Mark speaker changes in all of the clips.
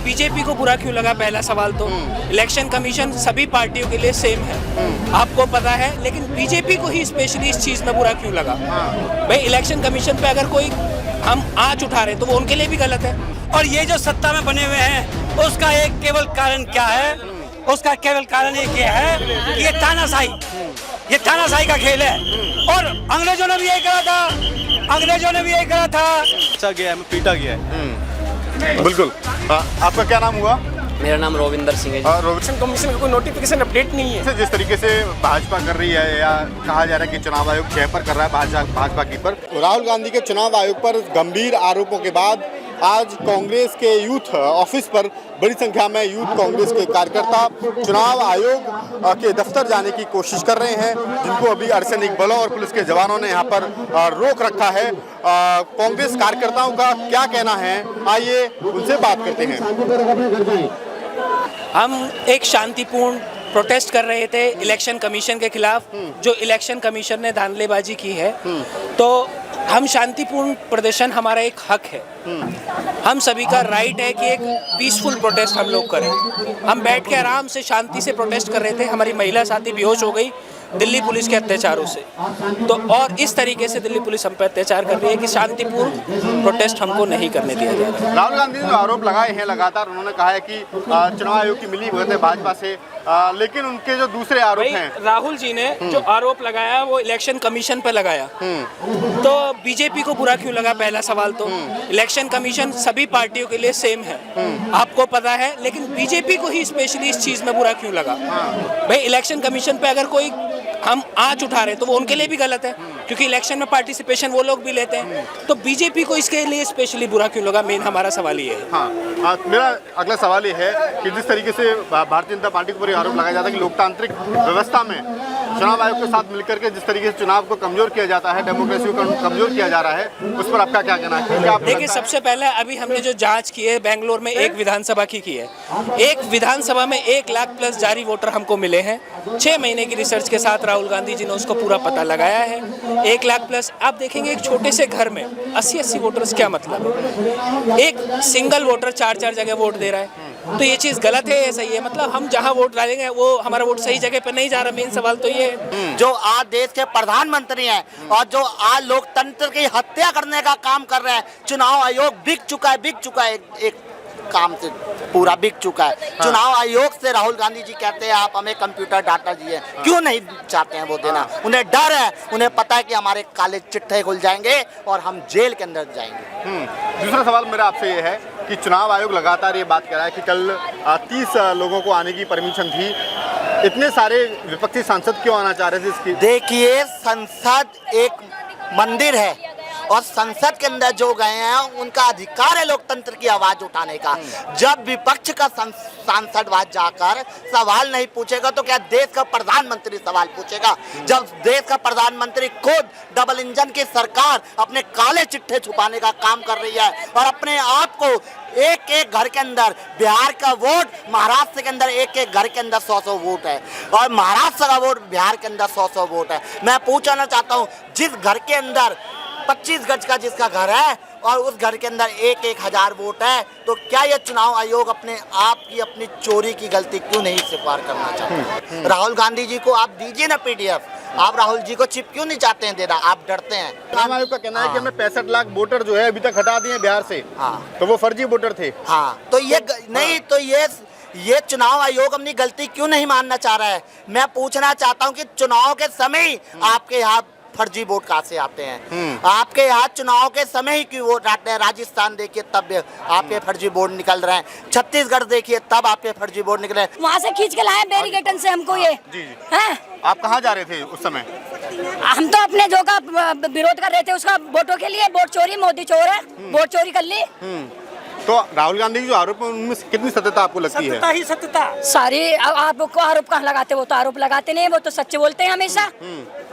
Speaker 1: BJP को बुरा क्यों लगा, पहला सवाल तो। इलेक्शन कमीशन सभी पार्टियों के लिए सेम है, आपको पता है, लेकिन बीजेपी को ही स्पेशली इस चीज में बुरा क्यों लगा। भाई इलेक्शन कमीशन पे अगर कोई हम आँच उठा रहे तो वो उनके लिए भी गलत है।
Speaker 2: और ये जो सत्ता में बने हुए हैं उसका एक केवल कारण क्या है, उसका केवल कारण एक ये है कि ये तानाशाही का खेल है। और अंग्रेजों ने भी यही करा था,
Speaker 3: अच्छा गया है, पीटा गया है। बिल्कुल। आपका क्या नाम हुआ?
Speaker 4: मेरा नाम रोविंदर सिंह है।
Speaker 1: इलेक्शन कमीशन का कोई नोटिफिकेशन अपडेट नहीं है।
Speaker 3: जिस तरीके से भाजपा कर रही है या कहा जा रहा है कि चुनाव आयोग जय पर कर रहा है भाजपा की पर, राहुल गांधी के चुनाव आयोग पर गंभीर आरोपों के बाद आज कांग्रेस के यूथ ऑफिस पर बड़ी संख्या में यूथ कांग्रेस के कार्यकर्ता चुनाव आयोग के दफ्तर जाने की कोशिश कर रहे हैं, जिनको अभी अर्धसैनिक बलों और पुलिस के जवानों ने यहाँ पर रोक रखा है। कांग्रेस कार्यकर्ताओं का क्या कहना है, आइए उनसे बात करते हैं।
Speaker 1: हम एक शांतिपूर्ण प्रोटेस्ट कर रहे थे इलेक्शन कमीशन के खिलाफ, जो इलेक्शन कमीशन ने धांधलेबाजी की है। तो हम शांतिपूर्ण प्रदर्शन, हमारा एक हक है, हम सभी का राइट है कि एक पीसफुल प्रोटेस्ट हम लोग करें। हम बैठ के आराम से शांति से प्रोटेस्ट कर रहे थे, हमारी महिला साथी बेहोश हो गई दिल्ली पुलिस के अत्याचारों से। तो और इस तरीके से दिल्ली पुलिस हम पर अत्याचार कर रही है कि शांतिपूर्ण प्रोटेस्ट हमको नहीं करने दिया जा रहा है।
Speaker 3: राहुल गांधी ने आरोप लगाए हैं लगातार, उन्होंने कहा है कि चुनाव आयोग की मिली भगत है भाजपा से, लेकिन उनके जो दूसरे आरोप हैं,
Speaker 1: राहुल जी ने जो आरोप लगाया वो इलेक्शन कमीशन पे लगाया। तो बीजेपी को बुरा क्यों लगा, पहला सवाल तो। इलेक्शन कमीशन सभी पार्टियों के लिए सेम है, आपको पता है, लेकिन बीजेपी को ही स्पेशली इस चीज में बुरा क्यों लगा। भाई इलेक्शन कमीशन पे अगर कोई हम आँच उठा रहे तो वो उनके लिए भी गलत है, क्योंकि इलेक्शन में पार्टिसिपेशन वो लोग भी लेते हैं। तो बीजेपी को इसके लिए स्पेशली बुरा क्यों लगा, मेन हमारा सवाल ये है।
Speaker 3: हाँ, मेरा अगला सवाल ये है कि जिस तरीके से भारतीय जनता पार्टी पर आरोप लगाया जाता है कि लोकतांत्रिक व्यवस्था में चुनाव आयोग के साथ मिलकर के जिस तरीके से चुनाव को कमजोर किया जाता है, डेमोक्रेसी को कमजोर किया जा रहा है, उस पर आपका क्या कहना है?
Speaker 1: देखिए, सबसे पहले अभी हमने जो जांच की है बेंगलोर में एक विधानसभा की है, एक विधानसभा में 1 लाख प्लस जारी वोटर हमको मिले हैं। 6 महीने की रिसर्च के साथ राहुल गांधी जी ने उसको पूरा पता लगाया है। 1 लाख प्लस आप देखेंगे, एक छोटे से घर में 80-80 वोटर्स, क्या मतलब है? एक सिंगल वोटर 4-4 जगह वोट दे रहा है, तो ये चीज गलत है या सही है? मतलब हम जहां वोट डालेंगे वो हमारा वोट सही जगह पे नहीं जा रहा। मेन सवाल तो ये है।
Speaker 5: जो आज देश के प्रधानमंत्री हैं और जो आज लोकतंत्र की हत्या करने का काम कर रहे हैं, चुनाव आयोग बिक चुका है एक काम से पूरा बिक चुका है। चुनाव आयोग से राहुल गांधी जी कहते हैं आप हमें कंप्यूटर डाटा दिए, क्यों नहीं चाहते हैं वो देना? उन्हें डर है, उन्हें पता है कि हमारे काले चिट्ठे खुल जाएंगे और हम जेल के अंदर जाएंगे।
Speaker 3: दूसरा सवाल मेरा आपसे ये है कि चुनाव आयोग लगातार ये बात कर रहा है कि कल 30 लोगों को आने की परमिशन थी, इतने सारे विपक्षी सांसद क्यों आना चाह रहे थे इसकी?
Speaker 5: देखिए, संसद एक मंदिर है और संसद के अंदर जो गए हैं उनका अधिकार है लोकतंत्र की आवाज उठाने का। जब विपक्ष का सांसद वहां जाकर सवाल नहीं पूछेगा तो क्या देश का प्रधानमंत्री सवाल पूछेगा? जब देश का प्रधानमंत्री खुद डबल इंजन की सरकार अपने काले चिट्ठे छुपाने का काम कर रही है और अपने आप को एक घर के अंदर, बिहार का वोट महाराष्ट्र के अंदर एक घर के अंदर 100 वोट है और महाराष्ट्र का वोट बिहार के अंदर 100 वोट है। मैं पूछना चाहता हूँ, जिस घर के अंदर 25 गज का जिसका घर है और उस घर के अंदर 1,000 वोट है, तो क्या यह चुनाव आयोग अपने आप की अपनी चोरी की गलती क्यों नहीं स्वीकार करना चाहता? राहुल गांधी जी को आप दीजिए ना PDF, आप राहुल जी को चिप क्यों नहीं चाहते हैं देना? आप डरते हैं।
Speaker 3: चुनाव आयोग का कहना है कि हमने 65 लाख वोटर जो है अभी तक हटा दिए बिहार से, तो वो फर्जी वोटर थे।
Speaker 5: तो ये नहीं, तो ये चुनाव आयोग अपनी गलती क्यों नहीं मानना चाह रहा है? मैं पूछना चाहता हूँ कि चुनाव के समय आपके यहाँ फर्जी वोट कहाँ से आते हैं? आपके यहाँ चुनाव के समय ही क्यों वोट आते हैं? राजस्थान देखिए तब आपके फर्जी वोट निकल रहे हैं, छत्तीसगढ़ देखिए तब आपके फर्जी वोट निकले हैं।
Speaker 6: वहाँ से खींच के लाए बैरिकेडन से हमको ये।
Speaker 3: जी।
Speaker 6: हैं?
Speaker 3: आप कहाँ जा रहे थे उस समय?
Speaker 6: हम तो अपने जो का विरोध कर रहे थे उसका, वोटों के लिए। वोट चोरी, मोदी चोर है, वोट चोरी कर ली।
Speaker 3: तो राहुल गांधी की जो आरोप है उनमें कितनी सत्यता आपको लगती है?
Speaker 2: ही सत्यता
Speaker 6: सारी आपको आरोप कहाँ लगाते? वो तो आरोप लगाते नहीं, वो तो सच बोलते हैं हमेशा।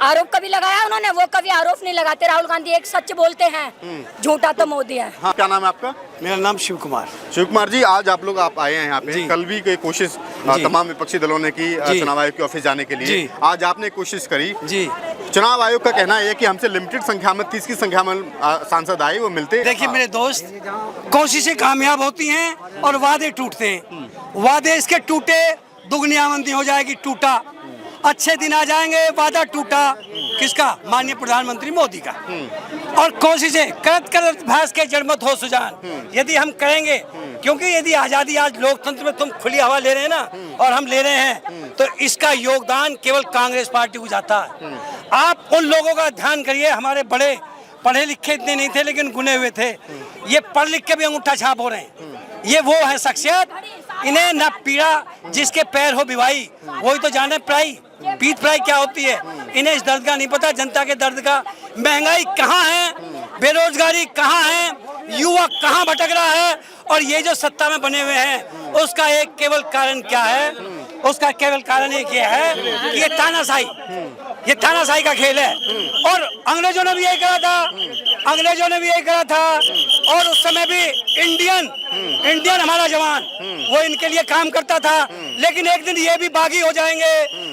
Speaker 6: आरोप कभी लगाया उन्होंने? वो कभी आरोप नहीं लगाते। राहुल गांधी एक सच बोलते हैं, झूठा तो मोदी है।
Speaker 3: हाँ, क्या नाम है आपका?
Speaker 2: मेरा नाम शिव कुमार।
Speaker 3: शिव कुमार जी, आज आप लोग आए हैं यहाँ पे, कल भी कोई कोशिश तमाम विपक्षी दलों ने की चुनाव आयोग के ऑफिस जाने के लिए, आज आपने कोशिश करी
Speaker 2: जी।
Speaker 3: चुनाव आयोग का कहना है कि हमसे लिमिटेड संख्या में 30 की संख्या में सांसद आए, वो मिलते।
Speaker 2: देखिए मेरे दोस्त, कोशिशें कामयाब होती हैं और वादे टूटते हैं। वादे इसके टूटे, दुगनी आमदनी हो जाएगी, टूटा। अच्छे दिन आ जाएंगे, वादा टूटा। किसका? माननीय प्रधानमंत्री मोदी का। और कोशिशें करत करत भैंस के जड़ मत हो सुजान, यदि हम करेंगे, क्योंकि यदि आजादी आज लोकतंत्र में तुम खुली हवा ले रहे हैं ना, और हम ले रहे हैं, तो इसका योगदान केवल कांग्रेस पार्टी को जाता है। आप उन लोगों का ध्यान करिए, हमारे बड़े पढ़े लिखे इतने नहीं थे लेकिन गुने हुए थे, ये पढ़ लिख के भी अंगूठा छाप हो रहे हैं। ये वो है शख्सियत, इन्हें न पीड़ा जिसके पैर हो भिवाई, वही तो जाने पराई पीठ पराई क्या होती है। इन्हें इस दर्द का नहीं पता, जनता के दर्द का। महंगाई कहाँ है, बेरोजगारी कहाँ है, युवा कहाँ भटक रहा है, और ये जो सत्ता में बने हुए हैं उसका एक केवल कारण क्या है? उसका केवल कारण एक ये है कि ये तानाशाही का खेल है। और अंग्रेजों ने भी यही करा था, और उस समय भी इंडियन हमारा जवान वो इनके लिए काम करता था। लेकिन एक दिन ये भी बागी हो जाएंगे,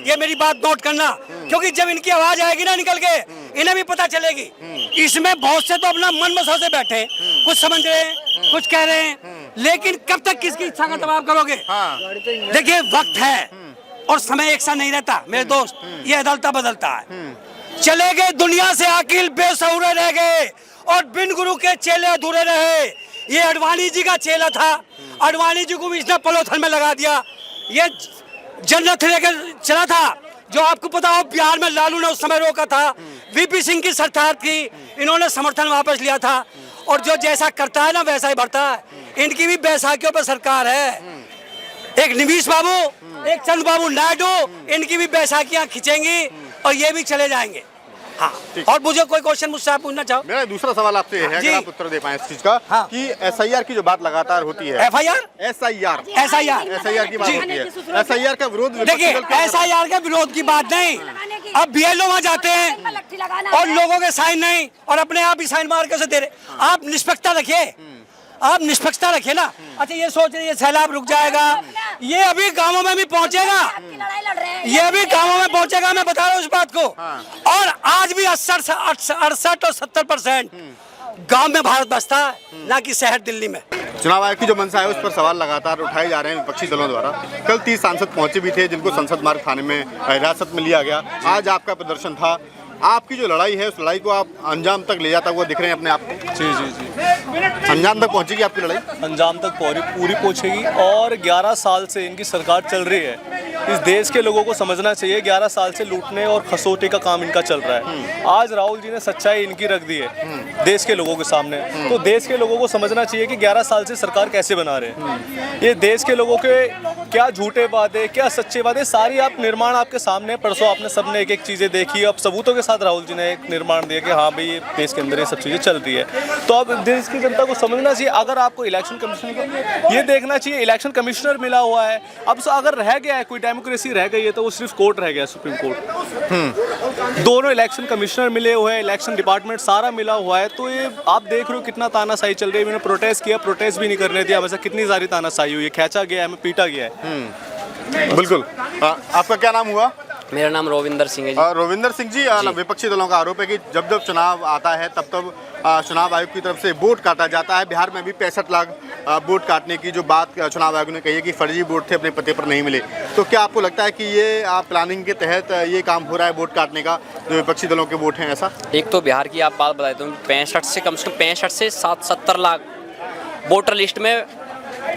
Speaker 2: ये मेरी बात नोट करना, क्योंकि जब इनकी आवाज आएगी ना निकल के, इन्हें भी पता चलेगी। इसमें बहुत से तो अपना मन मसौ से बैठे, कुछ समझ रहे हैं, कुछ कह रहे हैं, लेकिन कब तक किसकी इच्छा का दबाव करोगे? देखिए वक्त है और समय एक सा नहीं रहता मेरे दोस्त, ये अदलता बदलता है। चले गए दुनिया से आकिल, बेसहुरे रह गए, और बिन गुरु के चेले अधूरे रहे। ये अडवाणी जी का चेला था, अडवाणी जी को भी इसने पलोथल में लगा दिया। ये जन्नत लेकर चला था, जो आपको पता हो बिहार में लालू ने उस समय रोका था, वीपी सिंह की सरकार थी, इन्होंने समर्थन वापस लिया था। और जो जैसा करता है ना वैसा ही बढ़ता है। इनकी भी बैसाखियों पर सरकार है। एक निवीश बाबू, एक चंद्र बाबू नायडू, इनकी भी बैसाखियां खींचेंगी और ये भी चले जाएंगे। हाँ, और मुझे कोई क्वेश्चन मुझसे आप पूछना चाहो?
Speaker 3: मेरा दूसरा सवाल आपसे है, अगर आप उत्तर दे पाए इस चीज का,
Speaker 2: हाँ।
Speaker 3: कि एसआईआर की जो बात लगातार होती है,
Speaker 2: एफआईआर,
Speaker 3: एसआईआर की बात होती है, एसआईआर का विरोध,
Speaker 2: देखिए एसआईआर के विरोध की बात नहीं। अब बीएलओ वहाँ जाते हैं और लोगों के साइन नहीं, और अपने आप ही साइन मार के उसे दे रहे। आप निष्पक्षता रखिए, आप निष्पक्षता रखिए ना। अच्छा ये सोच रही है सैलाब रुक जाएगा, ये अभी गांवों में भी पहुंचेगा, ये भी गांवों में पहुंचेगा, मैं बता रहा हूँ इस बात को। और आज भी 68 और 70% गांव में भारत बसता है, ना कि शहर दिल्ली में।
Speaker 3: चुनाव आयोग की जो मंशा है उस पर सवाल लगातार उठाए जा रहे हैं विपक्षी दलों द्वारा। कल 30 सांसद पहुंचे भी थे, जिनको संसद मार्ग थाने में हिरासत में लिया गया। आज आपका प्रदर्शन था, आपकी जो लड़ाई है उस लड़ाई को आप अंजाम तक ले जाता हुआ दिख रहे हैं अपने आप को।
Speaker 4: जी
Speaker 3: अंजाम तक पहुंचेगी आपकी लड़ाई?
Speaker 4: अंजाम तक पूरी पहुंचेगी। और 11 साल से इनकी सरकार चल रही है, इस देश के लोगों को समझना चाहिए 11 साल से लूटने और खसोटे का काम इनका चल रहा है। आज राहुल जी ने सच्चाई इनकी रख दी है देश के लोगों के सामने, तो देश के लोगों को समझना चाहिए कि 11 साल से सरकार कैसे बना रहे हैं। ये देश के लोगों के क्या झूठे वादे, क्या सच्चे वादे, सारी आप निर्माण आपके सामने। परसों आपने सबने एक एक चीज़ें देखी, अब सबूतों के साथ राहुल जी ने एक निर्माण दिया कि हाँ भाई देश के अंदर ये सब चीज़ें चल रही है। तो अब देश की जनता को समझना चाहिए। अगर आपको इलेक्शन कमीशन का ये देखना चाहिए, इलेक्शन कमिश्नर मिला हुआ है, अब अगर रह गया है कोई डेमोक्रेसी रह गई है तो वो सिर्फ कोर्ट रह गया, सुप्रीम कोर्ट। दोनों इलेक्शन कमिश्नर मिले हुए हैं, इलेक्शन डिपार्टमेंट सारा मिला हुआ है। तो ये आप देख रहे हो कितना तानाशाही चल रही है। मैंने प्रोटेस्ट किया, प्रोटेस्ट भी नहीं करने दिया, वैसे कितनी सारी तानाशाही हुई है, खींचा गया है, मैं पीटा गया है।
Speaker 3: बिल्कुल। आपका क्या नाम हुआ?
Speaker 7: मेरा नाम रोविंदर सिंह है जी।
Speaker 3: रोविंदर सिंह जी, विपक्षी दलों का आरोप है कि जब जब चुनाव आता है तब तब चुनाव आयोग की तरफ से वोट काटा जाता है। बिहार में भी 65 लाख वोट काटने की जो बात चुनाव आयोग ने कही है कि फर्जी वोट थे, अपने पते पर नहीं मिले। तो क्या आपको लगता है कि ये प्लानिंग के तहत ये काम हो रहा है वोट काटने का, जो विपक्षी दलों के वोट हैं? ऐसा
Speaker 7: एक तो बिहार की आप बात बता देता हूँ, 65 से कम 70 लाख वोटर लिस्ट में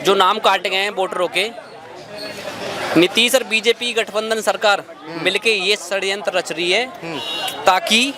Speaker 7: जो नाम काटे गए हैं वोटरों के, नीतीश और बीजेपी गठबंधन सरकार मिलके ये षड्यंत्र रच रही है ताकि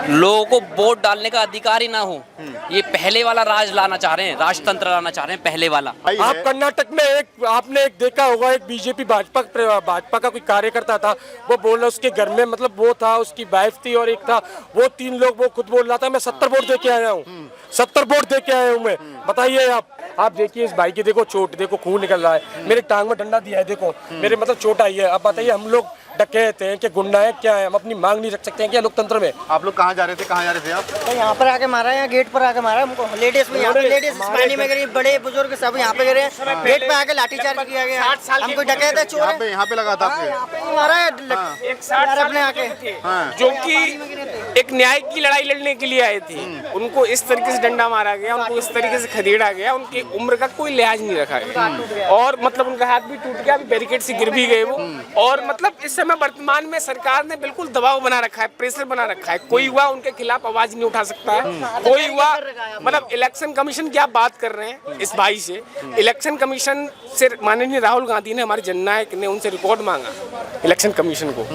Speaker 7: लोगों को वोट डालने का अधिकार ही ना हो। ये पहले वाला राज लाना चाह रहे हैं, राजतंत्र लाना चाह रहे हैं, पहले वाला।
Speaker 8: आप कर्नाटक में आपने एक देखा होगा, एक बीजेपी भाजपा का कोई कार्यकर्ता था, वो बोल रहा उसके घर में मतलब वो था, उसकी वाइफ थी और एक था, वो 3 लोग, वो खुद बोल रहा था मैं 70 वोट दे के आया हूँ, 70 वोट दे के आया हूँ मैं। बताइए आप देखिए इस भाई की देखो चोट, देखो खून निकल रहा है, मेरे टांग में डंडा दिया है, देखो मेरे मतलब चोट आई है। अब बताइए हम लोग डकैत हैं कि गुंडा है, क्या है? हम अपनी मांग नहीं रख सकते हैं क्या लोकतंत्र में?
Speaker 3: आप लोग कहाँ जा रहे थे, कहाँ जा रहे थे आप?
Speaker 9: तो यहाँ पर आके मारा, यहाँ गेट पर आके मारा हमको। लेडीज में, यहाँ पे लेडीज पानी में गिरी, बड़े बुजुर्ग सब यहाँ पे गिरे, गेट पे आके लाठीचार्ज किया गया। हमको डकैत है, चोर है।
Speaker 3: यहाँ पे लगा था आपके?
Speaker 9: यहाँ पे मारा है
Speaker 10: एक 60 साल
Speaker 9: अपने आके,
Speaker 10: जो कि एक न्याय की लड़ाई लड़ने के लिए आए थे, उनको इस तरीके से डंडा मारा गया, उनको इस तरीके से खदेड़ा गया, उनकी उम्र का कोई लिहाज नहीं रखा गया और मतलब उनका हाथ भी टूट गया, अभी बैरिकेड से गिर भी गए वो। और मतलब इस समय वर्तमान में सरकार ने बिल्कुल दबाव बना रखा है, प्रेशर बना रखा है। कोई हुआ उनके खिलाफ आवाज नहीं उठा सकता है, कोई हुआ मतलब इलेक्शन कमीशन की आप बात कर रहे हैं इस भाई से, इलेक्शन कमीशन से माननीय राहुल गांधी ने, हमारे जननायक ने उनसे रिकॉर्ड मांगा इलेक्शन कमीशन को,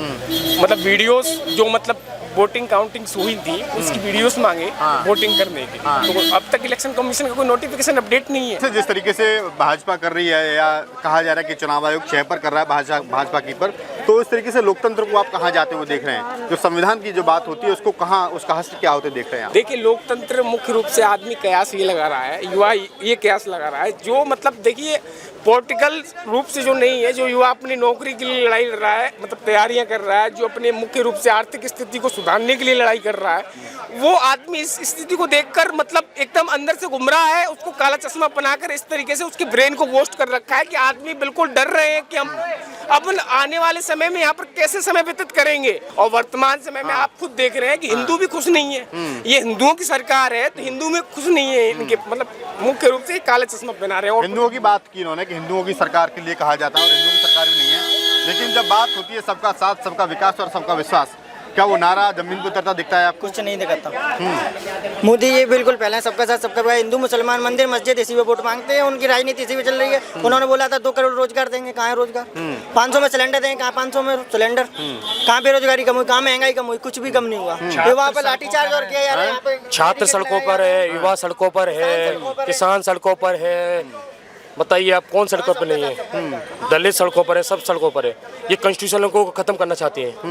Speaker 10: मतलब वीडियोस जो मतलब वोटिंग काउंटिंग हुई थी उसकी वीडियोस मांगे वोटिंग करने की। तो अब तक इलेक्शन कमीशन का कोई नोटिफिकेशन अपडेट नहीं है।
Speaker 3: जिस तरीके से भाजपा कर रही है या कहा जा रहा है कि चुनाव आयोग चेपर कर रहा है भाजपा की पर, तो इस तरीके से लोकतंत्र को आप कहाँ जाते हुए देख रहे हैं? जो संविधान की जो बात होती है उसको कहाँ, उसका हस्त क्या होते देख रहे हैं?
Speaker 10: देखिए, लोकतंत्र मुख्य रूप से आदमी कयास ये लगा रहा है, युवा ये कयास लगा रहा है, जो मतलब देखिए पॉलिटिकल रूप से जो नहीं है, जो युवा अपनी नौकरी के लिए लड़ाई लड़ रहा है, मतलब तैयारियां कर रहा है, जो अपने मुख्य रूप से आर्थिक स्थिति को सुधारने के लिए लड़ाई कर रहा है, वो आदमी इस स्थिति को देखकर मतलब एकदम अंदर से गुमराह है। उसको काला चश्मा बनाकर इस तरीके से उसके ब्रेन को वोस्ट कर रखा है कि आदमी बिल्कुल डर रहे हैं कि हम अपन आने वाले समय में यहाँ पर कैसे समय व्यतीत करेंगे। और वर्तमान समय में आप खुद देख रहे हैं कि हिंदू भी खुश नहीं है, ये हिंदुओं की सरकार है तो हिंदू में खुश नहीं है, इनके मतलब मुख्य रूप से काला चश्मा पहना रहे हैं।
Speaker 3: हिंदुओं की बात की इन्होंने कि हिंदुओं की सरकार के लिए कहा जाता है और हिंदुओं की सरकार भी नहीं है, लेकिन जब बात होती है सबका साथ, सबका विकास और सबका विश्वास, क्या वो नारा जमीन पर उतरता दिखता है आपको?
Speaker 9: कुछ नहीं दिखाता। मोदी ये बिल्कुल पहले सबका साथ सबका विकास, हिंदू मुसलमान मंदिर मस्जिद इसी पे वोट मांगते हैं, उनकी राजनीति इसी पे चल रही है। उन्होंने बोला था 2 करोड़ रोजगार देंगे, कहाँ है रोजगार? 500 में सिलेंडर देंगे, कहाँ 500 में सिलेंडर? कहाँ बेरोजगारी कम हुई, कहाँ महंगाई कम हुई? कुछ भी कम नहीं हुआ। युवाओं पे लाठीचार्ज और किया जा रहा है। यहाँ पे
Speaker 8: छात्र सड़कों पर है, युवा सड़कों पर है, किसान सड़कों पर है, बताइए आप कौन सड़कों पर नहीं है? दलित सड़कों पर है, सब सड़कों पर है। ये कॉन्स्टिट्यूशन को खत्म करना चाहते हैं।